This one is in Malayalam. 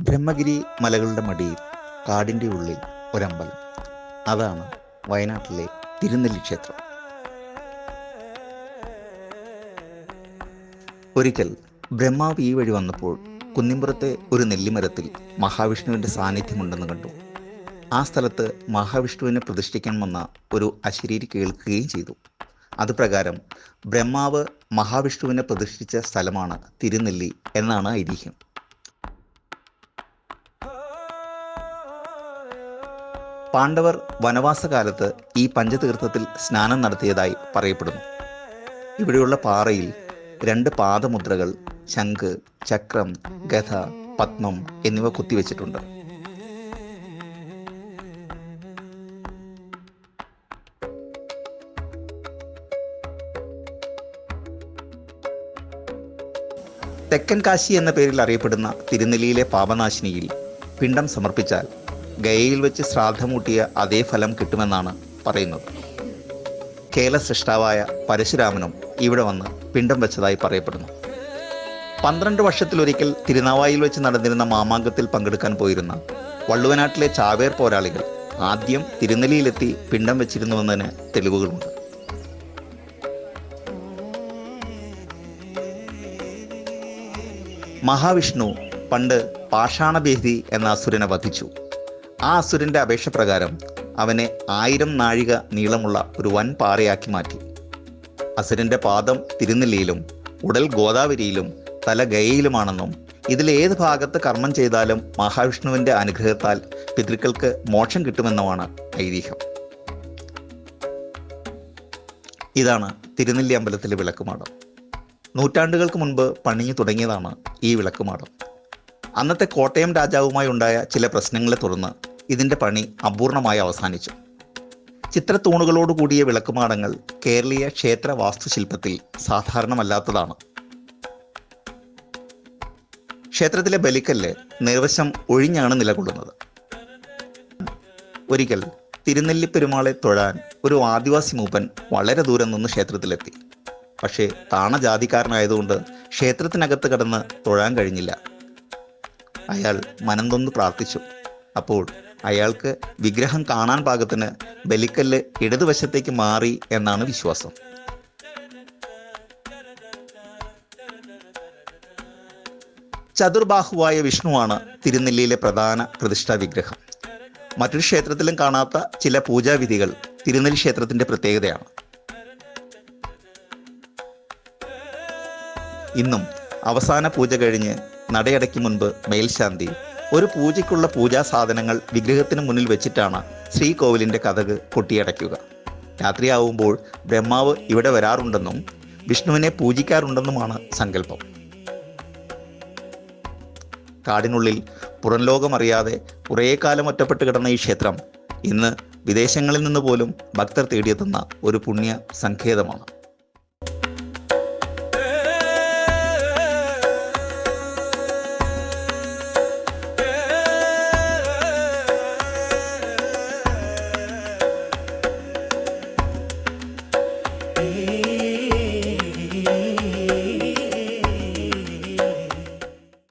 ബ്രഹ്മഗിരി മലകളുടെ മടിയിൽ കാടിൻ്റെ ഉള്ളിൽ ഒരമ്പലം. അതാണ് വയനാട്ടിലെ തിരുനെല്ലി ക്ഷേത്രം. ഒരിക്കൽ ബ്രഹ്മാവ് ഈ വഴി വന്നപ്പോൾ കുന്നിമ്പുറത്തെ ഒരു നെല്ലിമരത്തിൽ മഹാവിഷ്ണുവിൻ്റെ സാന്നിധ്യമുണ്ടെന്ന് കണ്ടു. ആ സ്ഥലത്ത് മഹാവിഷ്ണുവിനെ പ്രതിഷ്ഠിക്കാൻ വന്ന ഒരു അശരീരി കേൾക്കുകയും ചെയ്തു. അതുപ്രകാരം ബ്രഹ്മാവ് മഹാവിഷ്ണുവിനെ പ്രതിഷ്ഠിച്ച സ്ഥലമാണ് തിരുനെല്ലി എന്നാണ് ഐതിഹ്യം. പാണ്ഡവർ വനവാസകാലത്ത് ഈ പഞ്ചതീർത്ഥത്തിൽ സ്നാനം നടത്തിയതായി പറയപ്പെടുന്നു. ഇവിടെയുള്ള പാറയിൽ 2 പാദമുദ്രകൾ, ശംഖ്, ചക്രം, ഗദ, പത്മം എന്നിവ കുത്തിവെച്ചിട്ടുണ്ട്. തെക്കൻ കാശി എന്ന പേരിൽ അറിയപ്പെടുന്ന തിരുനെല്ലിയിലെ പാപനാശിനിയിൽ പിണ്ടം സമർപ്പിച്ചാൽ ഗയയിൽ വെച്ച് ശ്രാദ്ധമൂട്ടിയ അതേ ഫലം കിട്ടുമെന്നാണ് പറയുന്നത്. കേലസൃഷ്ടാവായ പരശുരാമനും ഇവിടെ വന്ന് പിണ്ടം വെച്ചതായി പറയപ്പെടുന്നു. 12 വർഷത്തിലൊരിക്കൽ തിരുനാവായിൽ വെച്ച് നടന്നിരുന്ന മാമാങ്കത്തിൽ പങ്കെടുക്കാൻ പോയിരുന്ന വള്ളുവനാട്ടിലെ ചാവേർ പോരാളികൾ ആദ്യം തിരുനെല്ലിയിലെത്തി പിണ്ടം വെച്ചിരുന്നുവെന്നതിന് തെളിവുകളുണ്ട്. മഹാവിഷ്ണു പണ്ട് പാഷാണഭേദി എന്ന അസുരനെ വധിച്ചു. ആ അസുരൻ്റെ അപേക്ഷ പ്രകാരം അവനെ 1000 നാഴിക നീളമുള്ള ഒരു വൻ പാറയാക്കി മാറ്റി. അസുരൻ്റെ പാദം തിരുനെല്ലിയിലും ഉടൽ ഗോദാവരിയിലും തല ഗയയിലുമാണെന്നും ഇതിലേത് ഭാഗത്ത് കർമ്മം ചെയ്താലും മഹാവിഷ്ണുവിൻ്റെ അനുഗ്രഹത്താൽ പിതൃക്കൾക്ക് മോക്ഷം കിട്ടുമെന്നുമാണ് ഐതിഹ്യം. ഇതാണ് തിരുനെല്ലി അമ്പലത്തിലെ വിളക്കുമാടം. നൂറ്റാണ്ടുകൾക്ക് മുൻപ് പണിഞ്ഞു തുടങ്ങിയതാണ് ഈ വിളക്കുമാടം. അന്നത്തെ കോട്ടയം രാജാവുമായി ഉണ്ടായ ചില പ്രശ്നങ്ങളെ തുടർന്ന് ഇതിൻ്റെ പണി അപൂർണമായി അവസാനിച്ചു. ചിത്രത്തൂണുകളോട് കൂടിയ വിളക്കുമാടങ്ങൾ കേരളീയ ക്ഷേത്ര വാസ്തുശില്പത്തിൽ സാധാരണമല്ലാത്തതാണ്. ക്ഷേത്രത്തിലെ ബലിക്കല്ല് നിർവശം ഒഴിഞ്ഞാണ് നിലകൊള്ളുന്നത്. ഒരിക്കൽ തിരുനെല്ലി പെരുമാളെ തൊഴാൻ ഒരു ആദിവാസി മൂപ്പൻ വളരെ ദൂരം നിന്ന് ക്ഷേത്രത്തിലെത്തി. പക്ഷേ താണജാതിക്കാരനായതുകൊണ്ട് ക്ഷേത്രത്തിനകത്ത് കടന്ന് തൊഴാൻ കഴിഞ്ഞില്ല. അയാൾ മനംതൊന്ന് പ്രാർത്ഥിച്ചു. അപ്പോൾ അയാൾക്ക് വിഗ്രഹം കാണാൻ പാകത്തിന് ബലിക്കല്ല് ഇടതുവശത്തേക്ക് മാറി എന്നാണ് വിശ്വാസം. ചതുർബാഹുവായ വിഷ്ണുവാണ് തിരുനെല്ലിയിലെ പ്രധാന പ്രതിഷ്ഠാ വിഗ്രഹം. മറ്റൊരു ക്ഷേത്രത്തിലും കാണാത്ത ചില പൂജാവിധികൾ തിരുനെല്ലി ക്ഷേത്രത്തിൻ്റെ പ്രത്യേകതയാണ്. ഇന്നും അവസാന പൂജ കഴിഞ്ഞ് നടയടയ്ക്ക് മുൻപ് മേൽശാന്തി ഒരു പൂജയ്ക്കുള്ള പൂജാ സാധനങ്ങൾ വിഗ്രഹത്തിന് മുന്നിൽ വെച്ചിട്ടാണ് ശ്രീകോവിലിൻ്റെ കതക് കൊട്ടിയടയ്ക്കുക. രാത്രിയാവുമ്പോൾ ബ്രഹ്മാവ് ഇവിടെ വരാറുണ്ടെന്നും വിഷ്ണുവിനെ പൂജിക്കാറുണ്ടെന്നുമാണ് സങ്കല്പം. കാടിനുള്ളിൽ പുറം ലോകമറിയാതെ കുറേ കാലം ഒറ്റപ്പെട്ട് കിടന്ന ഈ ക്ഷേത്രം ഇന്ന് വിദേശങ്ങളിൽ നിന്ന് പോലും ഭക്തർ തേടിയെത്തുന്ന ഒരു പുണ്യ സങ്കേതമാണ്.